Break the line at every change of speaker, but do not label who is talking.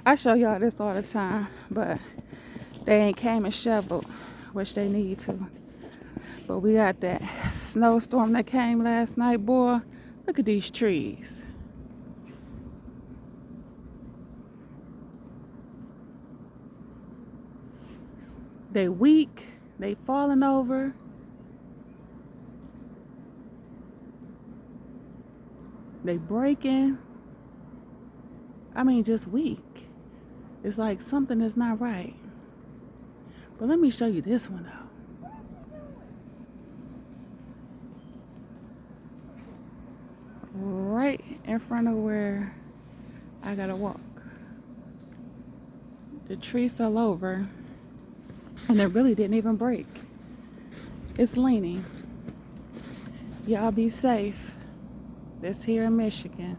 I show y'all this all the time, but they ain't came and shoveled, which they need to. But we got that snowstorm that came last night, boy. Look at these trees. They weak, they falling over. They breaking. I mean, just weak. It's like something is not right. But let me show you this one though. Right in front of where I gotta walk. The tree fell over and it really didn't even break. It's leaning. Y'all be safe. This here in Michigan.